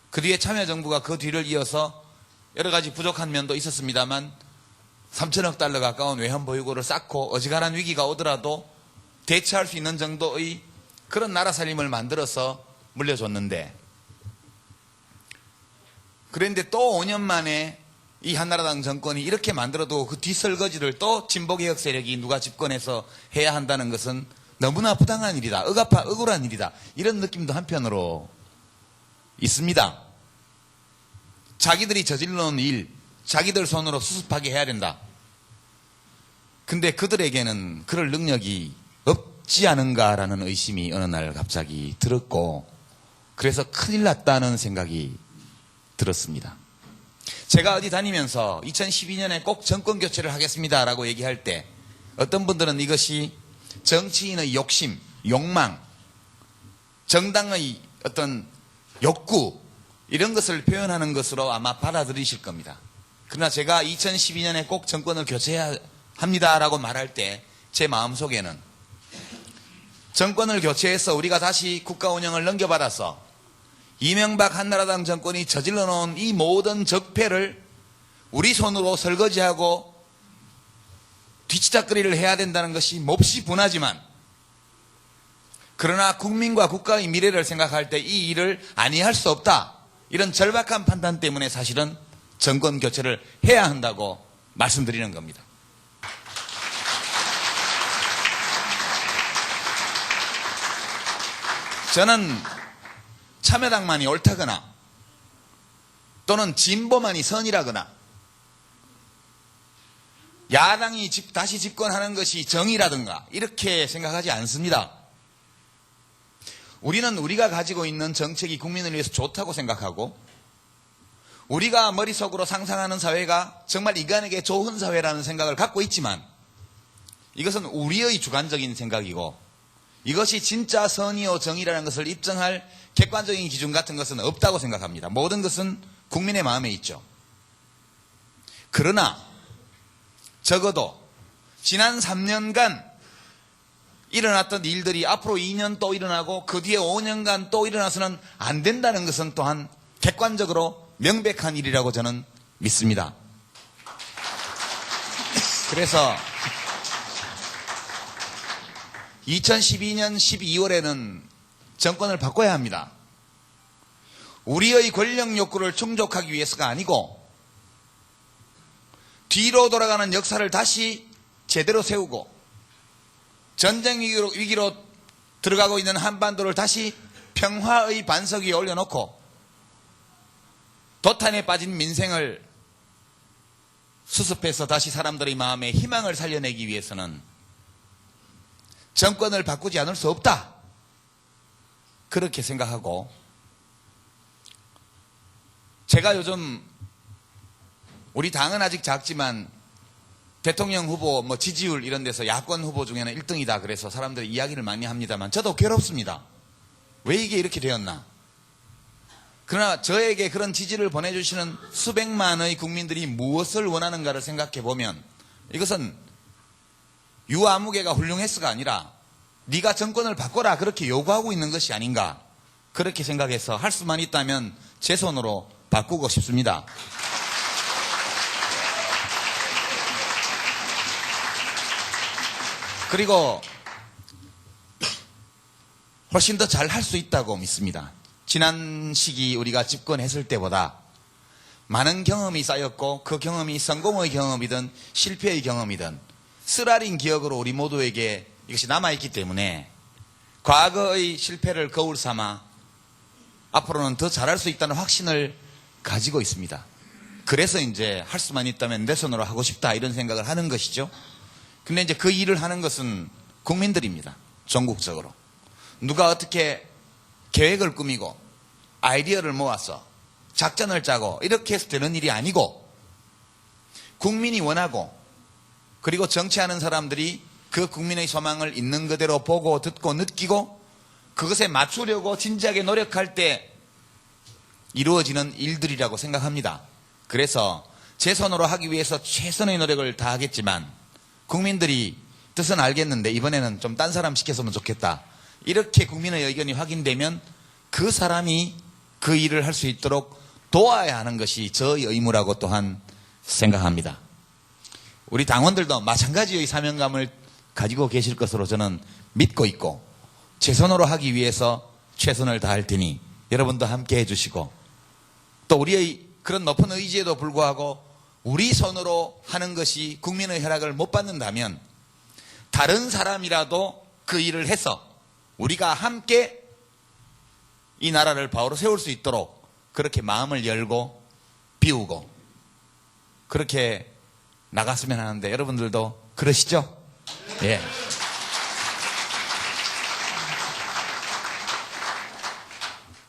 그 뒤에 참여정부가 그 뒤를 이어서 여러 가지 부족한 면도 있었습니다만 3천억 달러 가까운 외환보유고를 쌓고 어지간한 위기가 오더라도 대처할 수 있는 정도의 그런 나라 살림을 만들어서 물려줬는데 그런데 또 5년 만에 이 한나라당 정권이 이렇게 만들어도 그 뒷설거지를 또 진보개혁 세력이 누가 집권해서 해야 한다는 것은 너무나 부당한 일이다. 억울한 일이다. 이런 느낌도 한편으로 있습니다. 자기들이 저질러놓은 일, 자기들 손으로 수습하게 해야 된다. 근데 그들에게는 그럴 능력이 없지 않은가라는 의심이 어느 날 갑자기 들었고 그래서 큰일 났다는 생각이 들었습니다. 제가 어디 다니면서 2012년에 꼭 정권 교체를 하겠습니다라고 얘기할 때 어떤 분들은 이것이 정치인의 욕심, 욕망, 정당의 어떤 욕구 이런 것을 표현하는 것으로 아마 받아들이실 겁니다. 그러나 제가 2012년에 꼭 정권을 교체해야 합니다라고 말할 때 제 마음속에는 정권을 교체해서 우리가 다시 국가 운영을 넘겨받아서 이명박 한나라당 정권이 저질러 놓은 이 모든 적폐를 우리 손으로 설거지하고 뒤치다거리를 해야 된다는 것이 몹시 분하지만, 그러나 국민과 국가의 미래를 생각할 때 이 일을 아니할 수 없다, 이런 절박한 판단 때문에 사실은 정권 교체를 해야 한다고 말씀드리는 겁니다. 저는 참여당만이 옳다거나 또는 진보만이 선이라거나 야당이 다시 집권하는 것이 정의라든가 이렇게 생각하지 않습니다. 우리는 우리가 가지고 있는 정책이 국민을 위해서 좋다고 생각하고, 우리가 머릿속으로 상상하는 사회가 정말 인간에게 좋은 사회라는 생각을 갖고 있지만, 이것은 우리의 주관적인 생각이고, 이것이 진짜 선이요 정의라는 것을 입증할 객관적인 기준 같은 것은 없다고 생각합니다. 모든 것은 국민의 마음에 있죠. 그러나 적어도 지난 3년간 일어났던 일들이 앞으로 2년 또 일어나고 그 뒤에 5년간 또 일어나서는 안 된다는 것은 또한 객관적으로 명백한 일이라고 저는 믿습니다. 그래서 2012년 12월에는 정권을 바꿔야 합니다. 우리의 권력 욕구를 충족하기 위해서가 아니고, 뒤로 돌아가는 역사를 다시 제대로 세우고, 전쟁 위기로 들어가고 있는 한반도를 다시 평화의 반석 위에 올려놓고, 도탄에 빠진 민생을 수습해서 다시 사람들의 마음에 희망을 살려내기 위해서는 정권을 바꾸지 않을 수 없다, 그렇게 생각하고, 제가 요즘 우리 당은 아직 작지만 대통령 후보 지지율 이런 데서 야권 후보 중에는 1등이다 그래서 사람들이 이야기를 많이 합니다만, 저도 괴롭습니다. 왜 이게 이렇게 되었나. 그러나 저에게 그런 지지를 보내주시는 수백만의 국민들이 무엇을 원하는가를 생각해 보면, 이것은 유아무개가 훌륭했어가 아니라 네가 정권을 바꿔라 그렇게 요구하고 있는 것이 아닌가, 그렇게 생각해서 할 수만 있다면 제 손으로 바꾸고 싶습니다. 그리고 훨씬 더 잘 할 수 있다고 믿습니다. 지난 시기 우리가 집권했을 때보다 많은 경험이 쌓였고, 그 경험이 성공의 경험이든 실패의 경험이든 쓰라린 기억으로 우리 모두에게 이것이 남아있기 때문에 과거의 실패를 거울 삼아 앞으로는 더 잘할 수 있다는 확신을 가지고 있습니다. 그래서 이제 할 수만 있다면 내 손으로 하고 싶다, 이런 생각을 하는 것이죠. 근데 이제 그 일을 하는 것은 국민들입니다. 전국적으로. 누가 어떻게 계획을 꾸미고 아이디어를 모아서 작전을 짜고 이렇게 해서 되는 일이 아니고, 국민이 원하고, 그리고 정치하는 사람들이 그 국민의 소망을 있는 그대로 보고 듣고 느끼고 그것에 맞추려고 진지하게 노력할 때 이루어지는 일들이라고 생각합니다. 그래서 제 손으로 하기 위해서 최선의 노력을 다하겠지만, 국민들이 뜻은 알겠는데 이번에는 좀 딴 사람 시켰으면 좋겠다, 이렇게 국민의 의견이 확인되면 그 사람이 그 일을 할 수 있도록 도와야 하는 것이 저의 의무라고 또한 생각합니다. 우리 당원들도 마찬가지의 사명감을 가지고 계실 것으로 저는 믿고 있고, 제 손으로 하기 위해서 최선을 다할 테니 여러분도 함께 해주시고, 또 우리의 그런 높은 의지에도 불구하고 우리 손으로 하는 것이 국민의 허락을 못 받는다면 다른 사람이라도 그 일을 해서 우리가 함께 이 나라를 바로 세울 수 있도록 그렇게 마음을 열고 비우고 그렇게 나갔으면 하는데, 여러분들도 그러시죠? 예.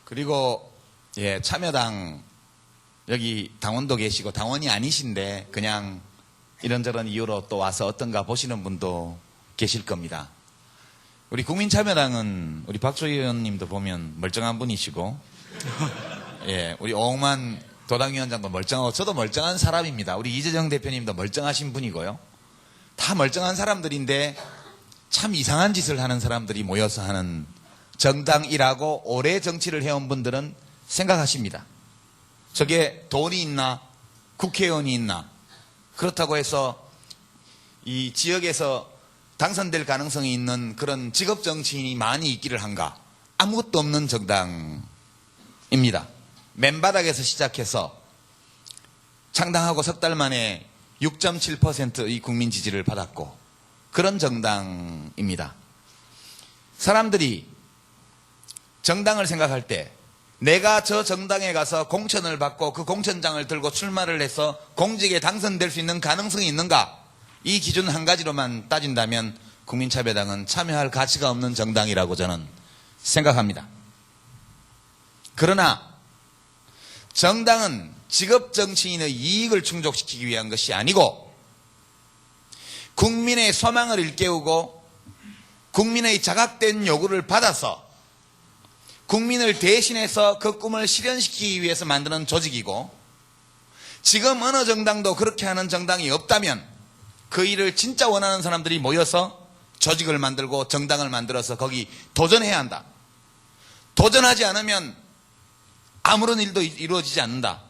그리고 참여당 여기 당원도 계시고, 당원이 아니신데 그냥 이런저런 이유로 또 와서 어떤가 보시는 분도 계실 겁니다. 우리 국민참여당은 우리 박조 의원님도 보면 멀쩡한 분이시고, 우리 오홍만 도당위원장도 멀쩡하고, 저도 멀쩡한 사람입니다. 우리 이재정 대표님도 멀쩡하신 분이고요. 다 멀쩡한 사람들인데 참 이상한 짓을 하는 사람들이 모여서 하는 정당이라고 오래 정치를 해온 분들은 생각하십니다. 저게 돈이 있나, 국회의원이 있나, 그렇다고 해서 이 지역에서 당선될 가능성이 있는 그런 직업 정치인이 많이 있기를 한가? 아무것도 없는 정당입니다. 맨바닥에서 시작해서 창당하고 석 달 만에 6.7%의 국민 지지를 받았고 그런 정당입니다. 사람들이 정당을 생각할 때 내가 저 정당에 가서 공천을 받고 그 공천장을 들고 출마를 해서 공직에 당선될 수 있는 가능성이 있는가? 이 기준 한 가지로만 따진다면 국민참여당은 참여할 가치가 없는 정당이라고 저는 생각합니다. 그러나 정당은 직업 정치인의 이익을 충족시키기 위한 것이 아니고 국민의 소망을 일깨우고 국민의 자각된 요구를 받아서 국민을 대신해서 그 꿈을 실현시키기 위해서 만드는 조직이고 지금 어느 정당도 그렇게 하는 정당이 없다면 그 일을 진짜 원하는 사람들이 모여서 조직을 만들고 정당을 만들어서 거기 도전해야 한다. 도전하지 않으면 아무런 일도 이루어지지 않는다.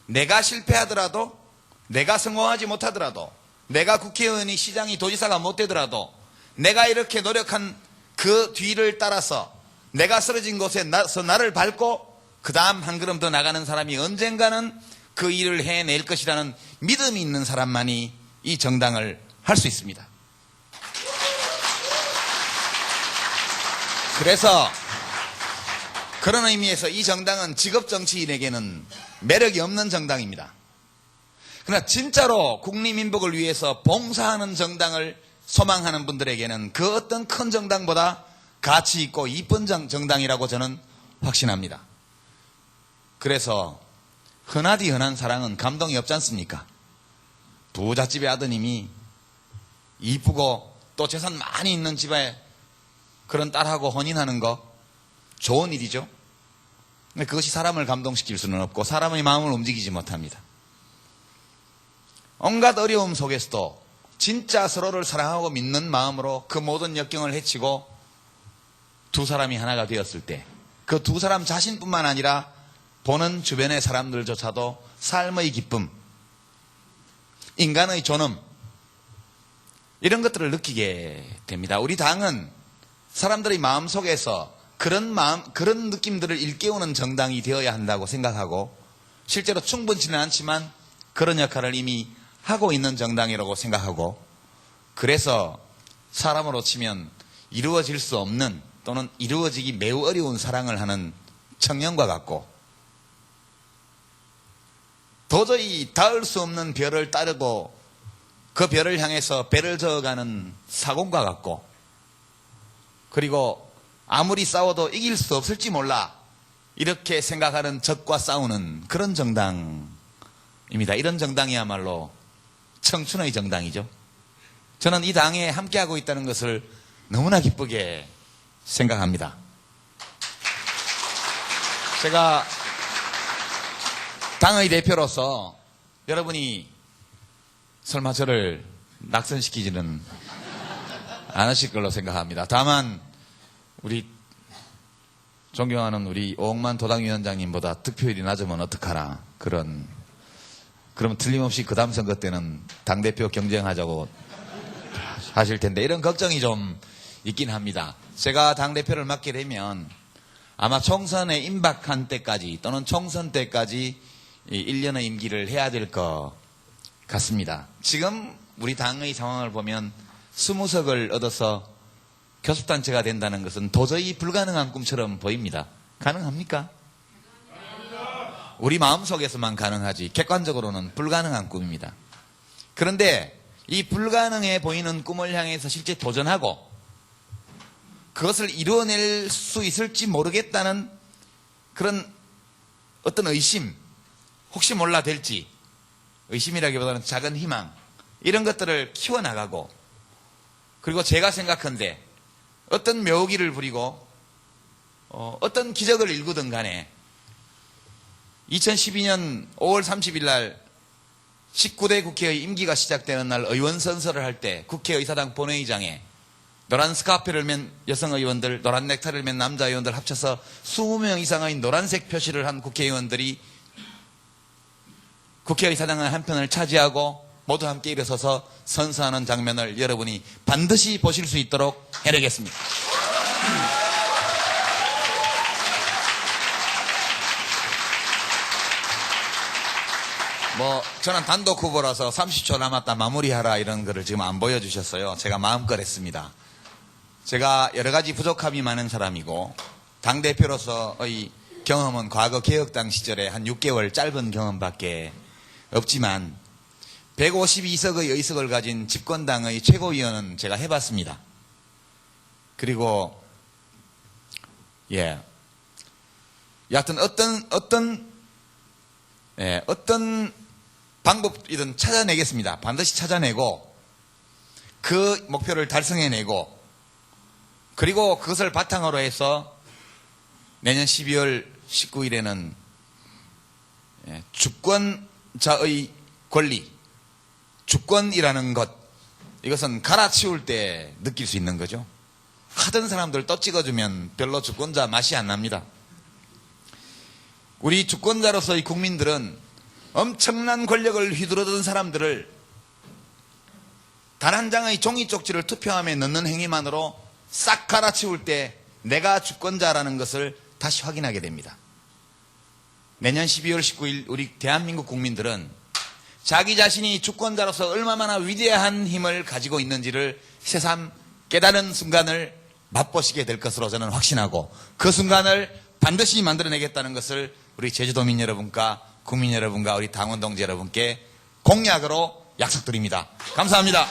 내가 실패하더라도 내가 성공하지 못하더라도 내가 국회의원이 시장이 도지사가 못 되더라도 내가 이렇게 노력한 그 뒤를 따라서 내가 쓰러진 곳에 나를 밟고 그 다음 한 걸음 더 나가는 사람이 언젠가는 그 일을 해낼 것이라는 믿음이 있는 사람만이 이 정당을 할 수 있습니다. 그래서 그런 의미에서 이 정당은 직업 정치인에게는 매력이 없는 정당입니다. 그러나 진짜로 국민민복을 위해서 봉사하는 정당을 소망하는 분들에게는 그 어떤 큰 정당보다 가치 있고 이쁜 정당이라고 저는 확신합니다. 그래서 흔하디 흔한 사랑은 감동이 없지 않습니까? 부잣집의 아드님이 이쁘고 또 재산 많이 있는 집에 그런 딸하고 혼인하는 거 좋은 일이죠. 근데 그것이 사람을 감동시킬 수는 없고 사람의 마음을 움직이지 못합니다. 온갖 어려움 속에서도 진짜 서로를 사랑하고 믿는 마음으로 그 모든 역경을 헤치고 두 사람이 하나가 되었을 때 그 두 사람 자신뿐만 아니라 보는 주변의 사람들조차도 삶의 기쁨, 인간의 존엄 이런 것들을 느끼게 됩니다. 우리 당은 사람들의 마음속에서 그런 느낌들을 일깨우는 정당이 되어야 한다고 생각하고 실제로 충분치는 않지만 그런 역할을 이미 하고 있는 정당이라고 생각하고 그래서 사람으로 치면 이루어질 수 없는 또는 이루어지기 매우 어려운 사랑을 하는 청년과 같고 도저히 닿을 수 없는 별을 따르고 그 별을 향해서 배를 저어가는 사공과 같고 그리고 아무리 싸워도 이길 수 없을지 몰라 이렇게 생각하는 적과 싸우는 그런 정당입니다. 이런 정당이야말로 청춘의 정당이죠. 저는 이 당에 함께하고 있다는 것을 너무나 기쁘게 생각합니다. 제가 당의 대표로서 여러분이 설마 저를 낙선시키지는 않으실 걸로 생각합니다. 다만 우리 존경하는 우리 오홍만 도당위원장님보다 득표율이 낮으면 어떡하나 그러면 틀림없이 그 다음 선거 때는 당대표 경쟁하자고 하실 텐데 이런 걱정이 좀 있긴 합니다. 제가 당대표를 맡게 되면 아마 총선에 임박한 때까지 또는 총선 때까지 1년의 임기를 해야 될 것 같습니다. 지금 우리 당의 상황을 보면 20석을 얻어서 교섭단체가 된다는 것은 도저히 불가능한 꿈처럼 보입니다. 가능합니까? 우리 마음속에서만 가능하지 객관적으로는 불가능한 꿈입니다. 그런데 이 불가능해 보이는 꿈을 향해서 실제 도전하고 그것을 이루어낼 수 있을지 모르겠다는 그런 어떤 의심, 혹시 몰라 될지 의심이라기보다는 작은 희망 이런 것들을 키워나가고 그리고 제가 생각한데 어떤 묘기를 부리고 어떤 기적을 일구든 간에 2012년 5월 30일 날 19대 국회의 임기가 시작되는 날 의원 선서를 할 때 국회의사당 본회의장에 노란 스카프를 맨 여성 의원들, 노란 넥타이를 맨 남자 의원들 합쳐서 20명 이상의 노란색 표시를 한 국회의원들이 국회의사당 한편을 차지하고 모두 함께 일어서서 선서하는 장면을 여러분이 반드시 보실 수 있도록 해내겠습니다. 저는 단독 후보라서 30초 남았다 마무리하라 이런 거를 지금 안 보여주셨어요. 제가 마음껏 했습니다. 제가 여러 가지 부족함이 많은 사람이고 당대표로서의 경험은 과거 개혁당 시절에 한 6개월 짧은 경험밖에 없지만 152석의 의석을 가진 집권당의 최고위원은 제가 해봤습니다. 그리고 여하튼 어떤 방법이든 찾아내겠습니다. 반드시 찾아내고 그 목표를 달성해내고 그리고 그것을 바탕으로 해서 내년 12월 19일에는 주권자의 권리, 주권이라는 것, 이것은 갈아치울 때 느낄 수 있는 거죠. 하던 사람들 또 찍어주면 별로 주권자 맛이 안 납니다. 우리 주권자로서의 국민들은 엄청난 권력을 휘두르던 사람들을 단 한 장의 종이 쪽지를 투표함에 넣는 행위만으로 싹 갈아치울 때 내가 주권자라는 것을 다시 확인하게 됩니다. 내년 12월 19일 우리 대한민국 국민들은 자기 자신이 주권자로서 얼마나 위대한 힘을 가지고 있는지를 새삼 깨달은 순간을 맛보시게 될 것으로 저는 확신하고 그 순간을 반드시 만들어내겠다는 것을 우리 제주도민 여러분과 국민 여러분과 우리 당원 동지 여러분께 공약으로 약속드립니다. 감사합니다.